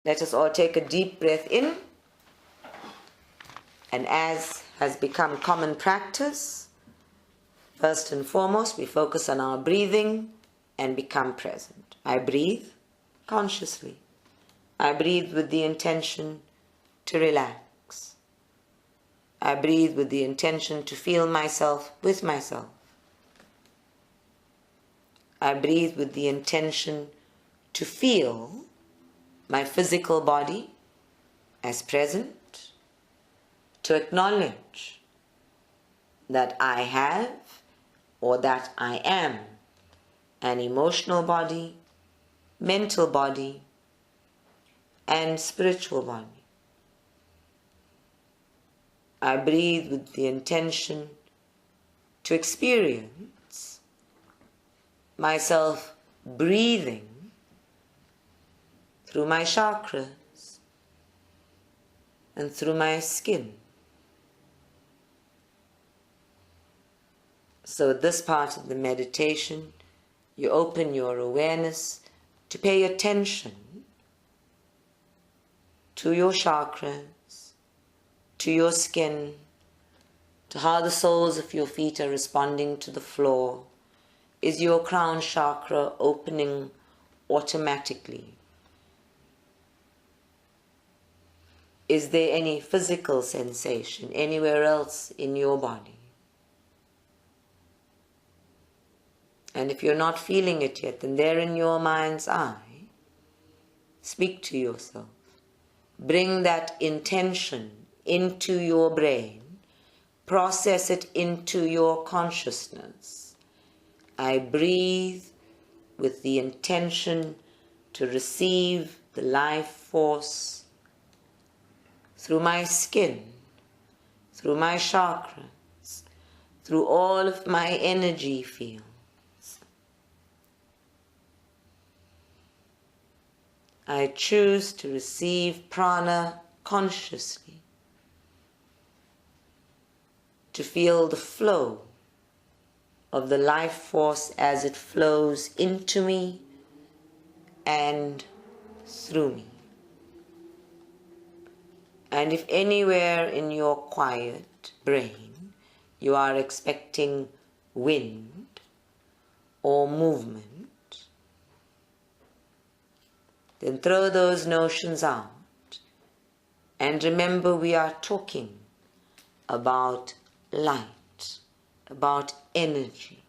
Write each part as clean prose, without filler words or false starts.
Let us all take a deep breath in, and as has become common practice, first and foremost, we focus on our breathing and become present. I breathe consciously. I breathe with the intention to relax. I breathe with the intention to feel myself with myself. I breathe with the intention to feel my physical body as present, to acknowledge that I have or that I am an emotional body, mental body, and spiritual body. I breathe with the intention to experience myself breathing through my chakras and through my skin. So at this part of the meditation, you open your awareness to pay attention to your chakras, to your skin, to how the soles of your feet are responding to the floor. Is your crown chakra opening automatically? Is there any physical sensation anywhere else in your body? And if you're not feeling it yet, then there in your mind's eye, speak to yourself. Bring that intention into your brain. Process it into your consciousness. I breathe with the intention to receive the life force through my skin, through my chakras, through all of my energy fields. I choose to receive prana consciously, to feel the flow of the life force as it flows into me and through me. And if anywhere in your quiet brain you are expecting wind or movement, then throw those notions out and remember we are talking about light, about energy,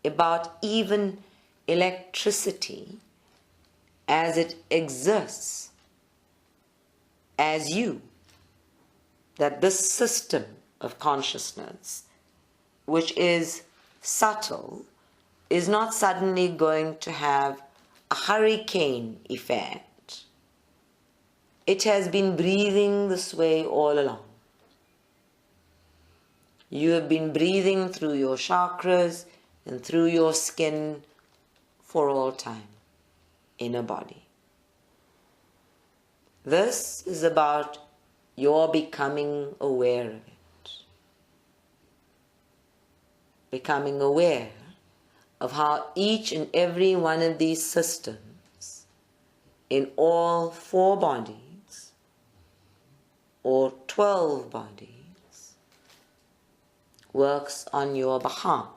about even electricity as it exists as you, that this system of consciousness, which is subtle, is not suddenly going to have a hurricane effect. It has been breathing this way all along. You have been breathing through your chakras and through your skin for all time in a body. This is about your becoming aware of it. Becoming aware of how each and every one of these systems in all 4 bodies or 12 bodies works on your behalf.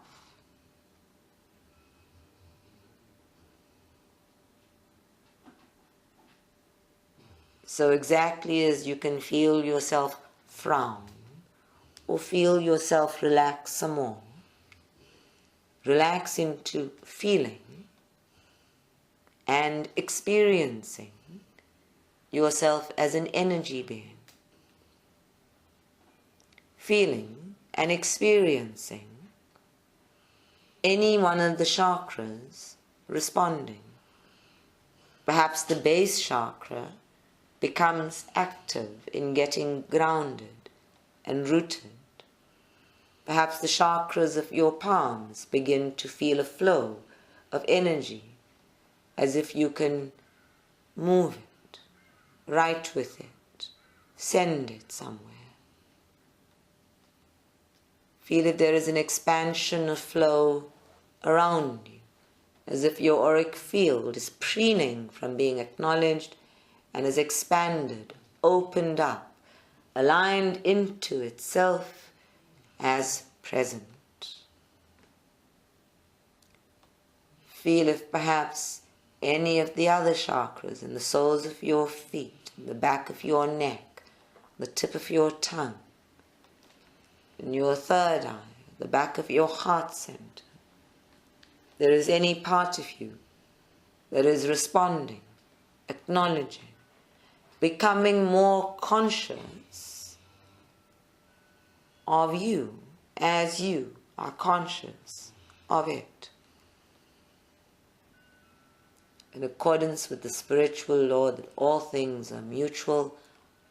So exactly as you can feel yourself frown or feel yourself relax some more, relax into feeling and experiencing yourself as an energy being. Feeling and experiencing any one of the chakras responding. Perhaps the base chakra becomes active in getting grounded and rooted. Perhaps the chakras of your palms begin to feel a flow of energy, as if you can move it, write with it, send it somewhere. Feel that there is an expansion of flow around you, as if your auric field is preening from being acknowledged and is expanded, opened up, aligned into itself as present. Feel if perhaps any of the other chakras in the soles of your feet, in the back of your neck, the tip of your tongue, in your third eye, the back of your heart center, there is any part of you that is responding, acknowledging, becoming more conscious of you as you are conscious of it. In accordance with the spiritual law that all things are mutual,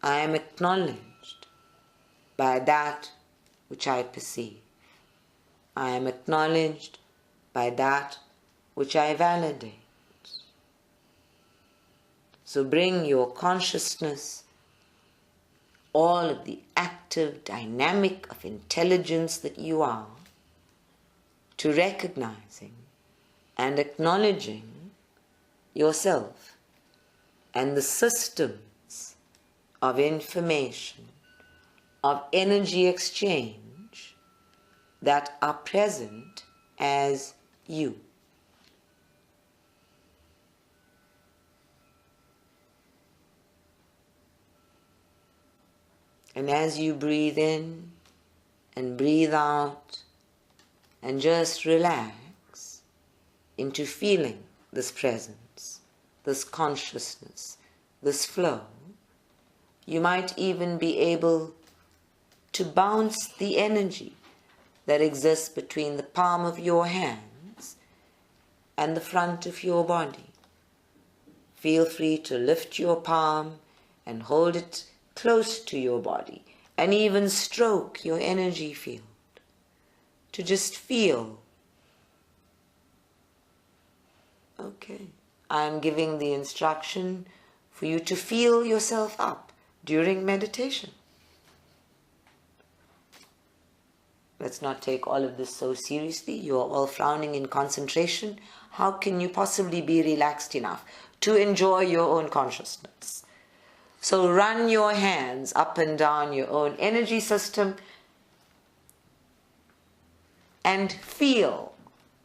I am acknowledged by that which I perceive. I am acknowledged by that which I validate. So bring your consciousness, all of the active dynamic of intelligence that you are, to recognizing and acknowledging yourself and the systems of information, of energy exchange that are present as you. And as you breathe in and breathe out and just relax into feeling this presence, this consciousness, this flow, you might even be able to bounce the energy that exists between the palm of your hands and the front of your body. Feel free to lift your palm and hold it close to your body and even stroke your energy field to just feel. Okay, I'm giving the instruction for you to feel yourself up during meditation. Let's not take all of this so seriously. You are all frowning in concentration. How can you possibly be relaxed enough to enjoy your own consciousness? So run your hands up and down your own energy system and feel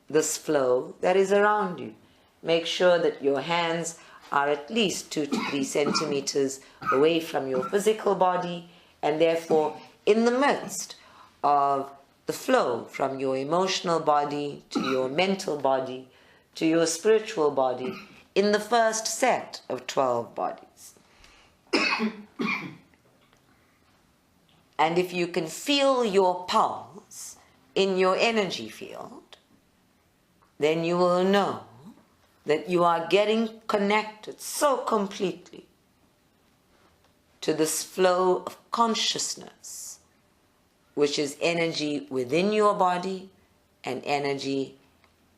this flow that is around you. Make sure that your hands are at least 2 to 3 centimeters away from your physical body, and therefore in the midst of the flow from your emotional body to your mental body to your spiritual body in the first set of 12 bodies. And if you can feel your pulse in your energy field, then you will know that you are getting connected so completely to this flow of consciousness, which is energy within your body and energy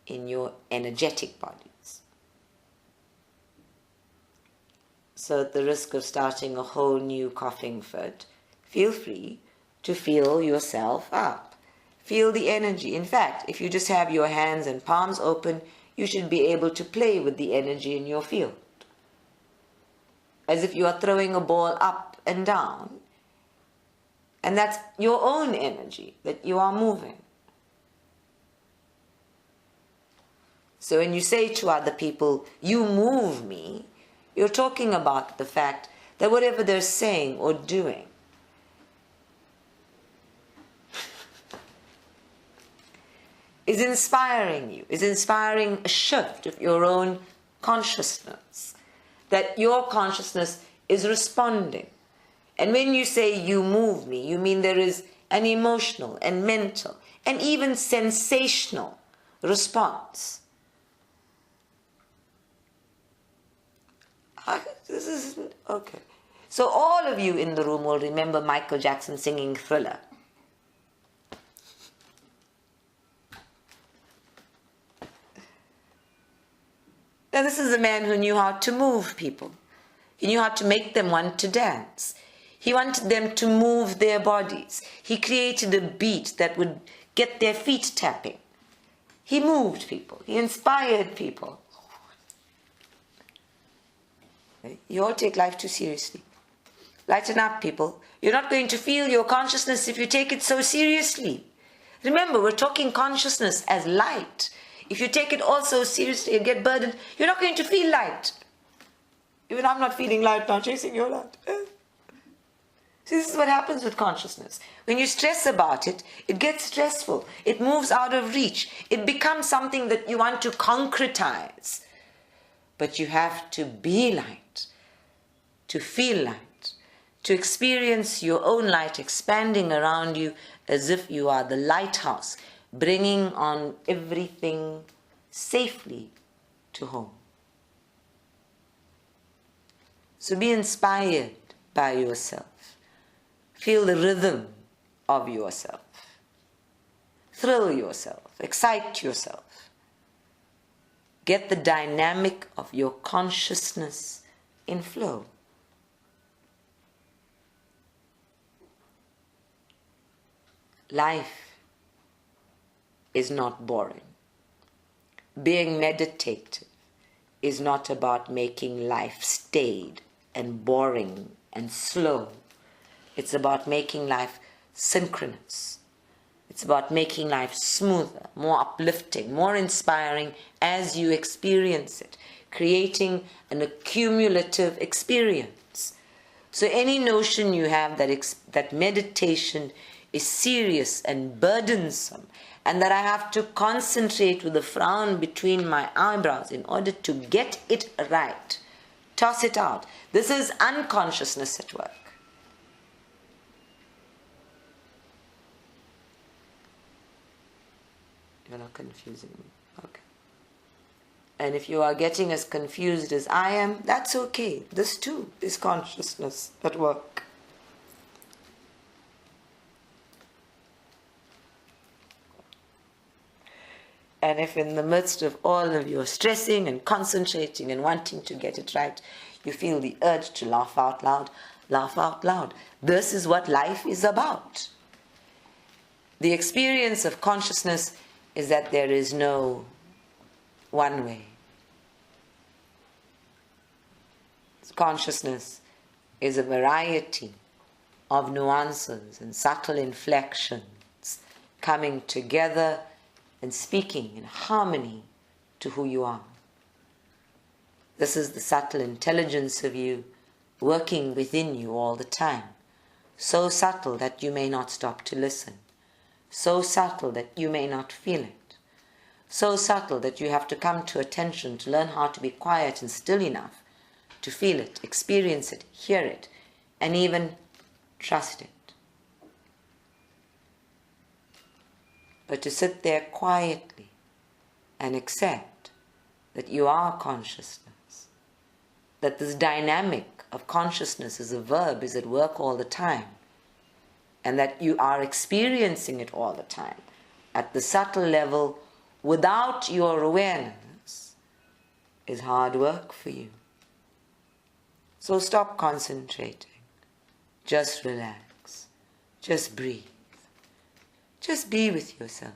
in your energetic bodies. So at the risk of starting a whole new coughing fit, feel free to feel yourself up. Feel the energy. In fact, if you just have your hands and palms open, you should be able to play with the energy in your field, as if you are throwing a ball up and down. And that's your own energy that you are moving. So when you say to other people, you move me, you're talking about the fact that whatever they're saying or doing is inspiring you, is inspiring a shift of your own consciousness, that your consciousness is responding. And when you say you move me, you mean there is an emotional and mental and even sensational response. This is okay. So all of you in the room will remember Michael Jackson singing Thriller. Now this is a man who knew how to move people. He knew how to make them want to dance. He wanted them to move their bodies. He created a beat that would get their feet tapping. He moved people. He inspired people. You all take life too seriously. Lighten up, people. You're not going to feel your consciousness if you take it so seriously. Remember, we're talking consciousness as light. If you take it all so seriously and get burdened, you're not going to feel light. Even I'm not feeling light now, chasing your light. See, this is what happens with consciousness. When you stress about it, it gets stressful. It moves out of reach. It becomes something that you want to concretize. But you have to be light, to feel light, to experience your own light expanding around you as if you are the lighthouse, bringing on everything safely to home. So be inspired by yourself. Feel the rhythm of yourself. Thrill yourself. Excite yourself. Get the dynamic of your consciousness in flow. Life is not boring. Being meditative is not about making life staid and boring and slow. It's about making life synchronous. It's about making life smoother, more uplifting, more inspiring as you experience it, creating an accumulative experience. So any notion you have that meditation is serious and burdensome, and that I have to concentrate with a frown between my eyebrows in order to get it right, toss it out. This is unconsciousness at work. You're not confusing me. Okay. And if you are getting as confused as I am, that's okay. This too is consciousness at work. And if in the midst of all of your stressing and concentrating and wanting to get it right, you feel the urge to laugh out loud, laugh out loud. This is what life is about. The experience of consciousness is that there is no one way. Consciousness is a variety of nuances and subtle inflections coming together and speaking in harmony to who you are. This is the subtle intelligence of you working within you all the time, so subtle that you may not stop to listen, so subtle that you may not feel it, so subtle that you have to come to attention to learn how to be quiet and still enough to feel it, experience it, hear it, and even trust it. But to sit there quietly and accept that you are consciousness, that this dynamic of consciousness as a verb is at work all the time, and that you are experiencing it all the time at the subtle level without your awareness, is hard work for you. So stop concentrating. Just relax. Just breathe. Just be with yourself.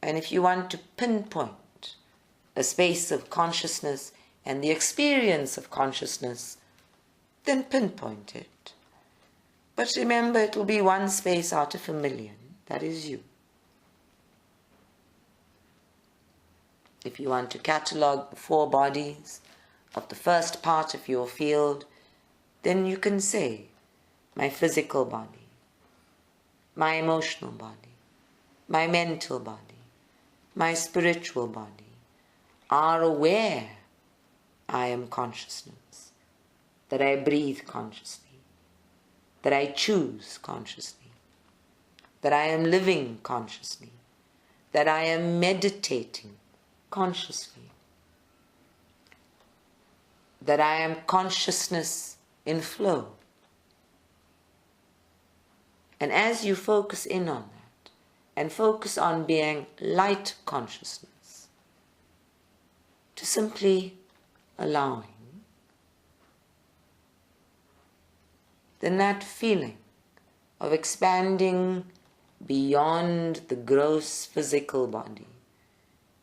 And if you want to pinpoint a space of consciousness and the experience of consciousness, then pinpoint it. But remember, it will be one space out of a million. That is you. If you want to catalogue the 4 bodies of the first part of your field, then you can say, my physical body, my emotional body, my mental body, my spiritual body are aware I am consciousness, that I breathe consciously, that I choose consciously, that I am living consciously, that I am meditating consciously, that I am consciousness in flow. And as you focus in on that, and focus on being light consciousness, to simply allowing, then that feeling of expanding beyond the gross physical body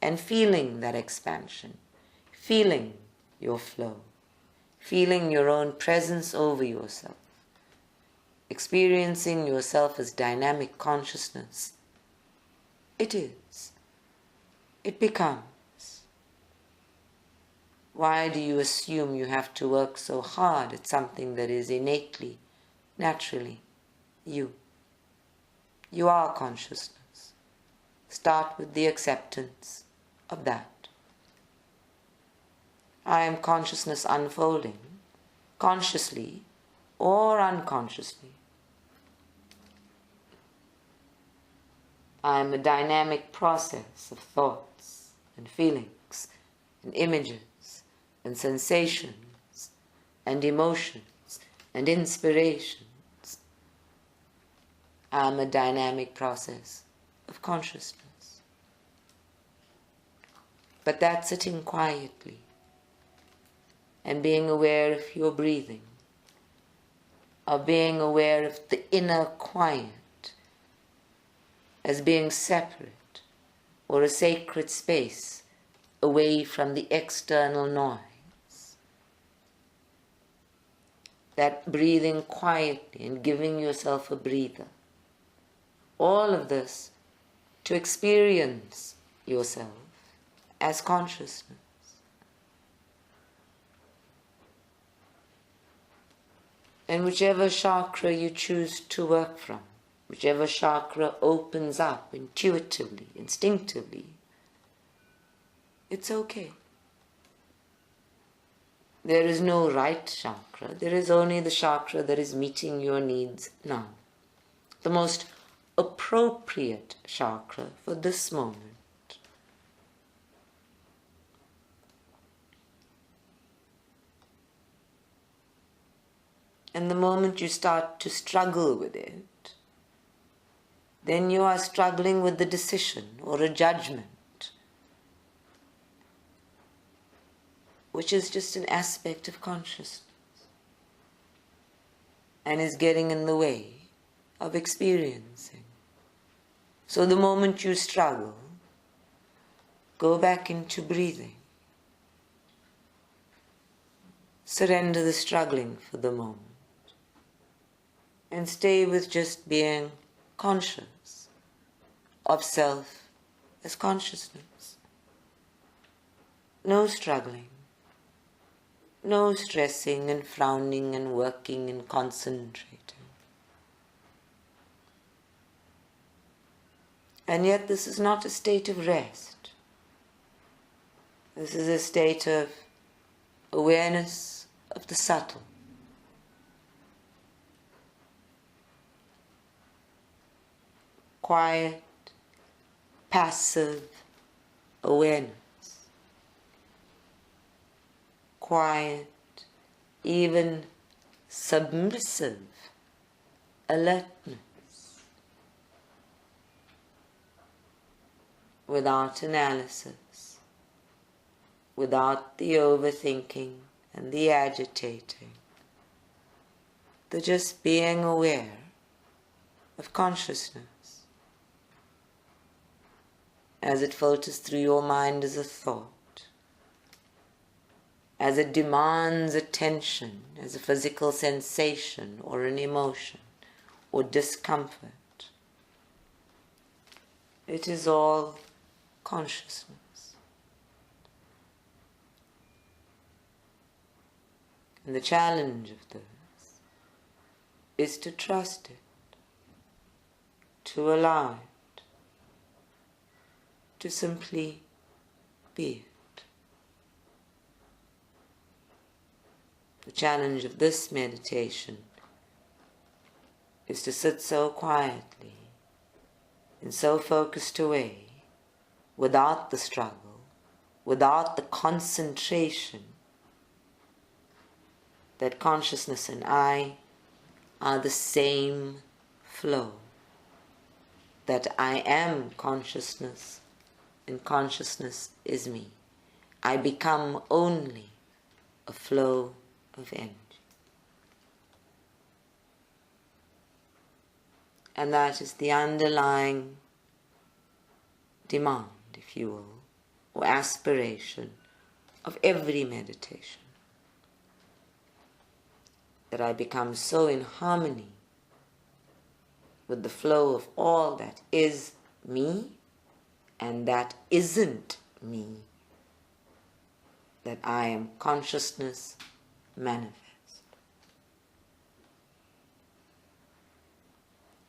and feeling that expansion feeling your flow, feeling your own presence over yourself, experiencing yourself as dynamic consciousness. It is. It becomes. Why do you assume you have to work so hard at something that is innately, naturally you? You are consciousness. Start with the acceptance of that. I am consciousness unfolding, consciously or unconsciously. I am a dynamic process of thoughts and feelings and images and sensations and emotions and inspirations. I am a dynamic process of consciousness. But that's sitting quietly and being aware of your breathing, of being aware of the inner quiet as being separate or a sacred space away from the external noise. That breathing quietly and giving yourself a breather. All of this to experience yourself as consciousness. And whichever chakra you choose to work from, whichever chakra opens up intuitively, instinctively, it's okay. There is no right chakra. There is only the chakra that is meeting your needs now. The most appropriate chakra for this moment. And the moment you start to struggle with it, then you are struggling with the decision or a judgment, which is just an aspect of consciousness and is getting in the way of experiencing. So the moment you struggle, go back into breathing. Surrender the struggling for the moment and stay with just being conscious of self as consciousness. No struggling, no stressing and frowning and working and concentrating. And yet this is not a state of rest. This is a state of awareness of the subtle. Quiet, passive awareness. Quiet, even submissive alertness. Without analysis, without the overthinking and the agitating. The just being aware of consciousness. As it filters through your mind as a thought, as it demands attention, as a physical sensation or an emotion or discomfort. It is all consciousness. And the challenge of this is to trust it, to allow it, to simply be it. The challenge of this meditation is to sit so quietly, in so focused a way, without the struggle, without the concentration, that consciousness and I are the same flow, that I am consciousness and consciousness is me. I become only a flow of energy. And that is the underlying demand, if you will, or aspiration of every meditation, that I become so in harmony with the flow of all that is me and that isn't me, that I am consciousness manifest.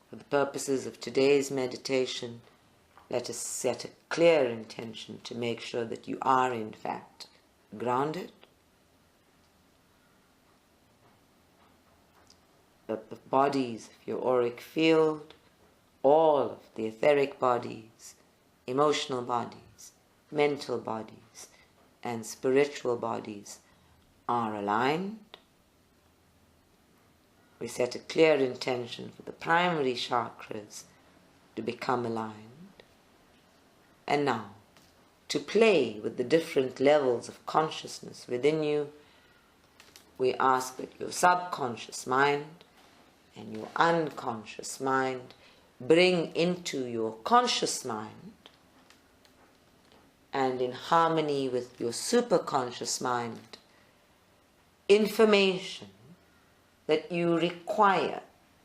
For the purposes of today's meditation, let us set a clear intention to make sure that you are in fact grounded, that the bodies of your auric field, all of the etheric bodies, emotional bodies, mental bodies, and spiritual bodies are aligned. We set a clear intention for the primary chakras to become aligned. And now, to play with the different levels of consciousness within you, we ask that your subconscious mind and your unconscious mind bring into your conscious mind, and in harmony with your superconscious mind, information that you require,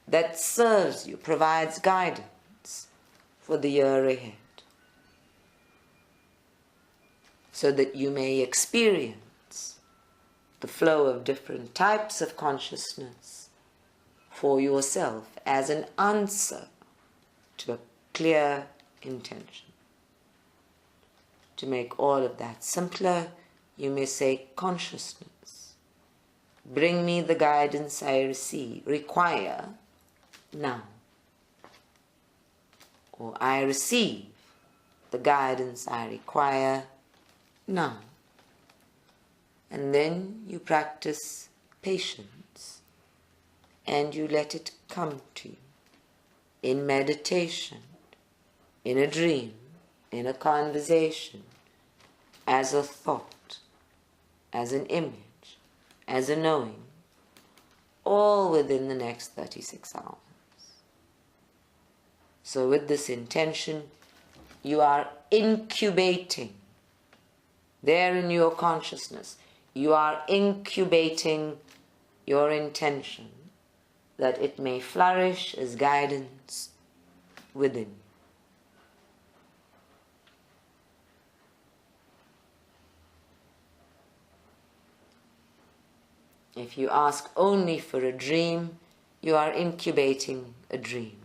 that serves you, provides guidance for the year ahead, so that you may experience the flow of different types of consciousness for yourself as an answer to a clear intention. To make all of that simpler, you may say, consciousness, bring me the guidance I require now. Or I receive the guidance I require now. And then you practice patience and you let it come to you in meditation, in a dream, in a conversation, as a thought, as an image, as a knowing, all within the next 36 hours. So with this intention, you are incubating there in your consciousness. You are incubating your intention that it may flourish as guidance within you. If you ask only for a dream, you are incubating a dream.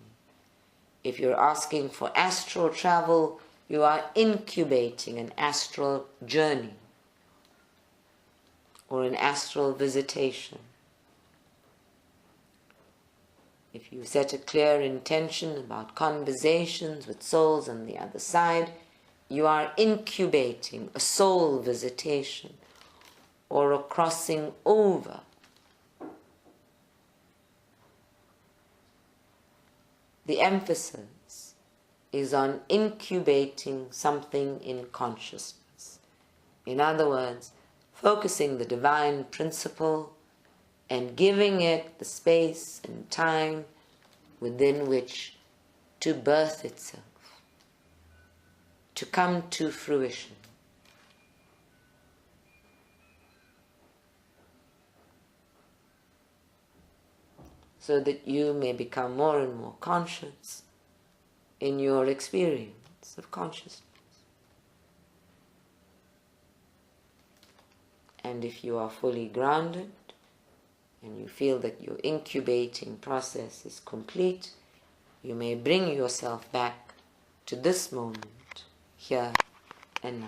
If you're asking for astral travel, you are incubating an astral journey or an astral visitation. If you set a clear intention about conversations with souls on the other side, you are incubating a soul visitation or a crossing over. The emphasis is on incubating something in consciousness. In other words, focusing the divine principle and giving it the space and time within which to birth itself, to come to fruition. So that you may become more and more conscious in your experience of consciousness. And if you are fully grounded and you feel that your incubating process is complete, you may bring yourself back to this moment, here and now.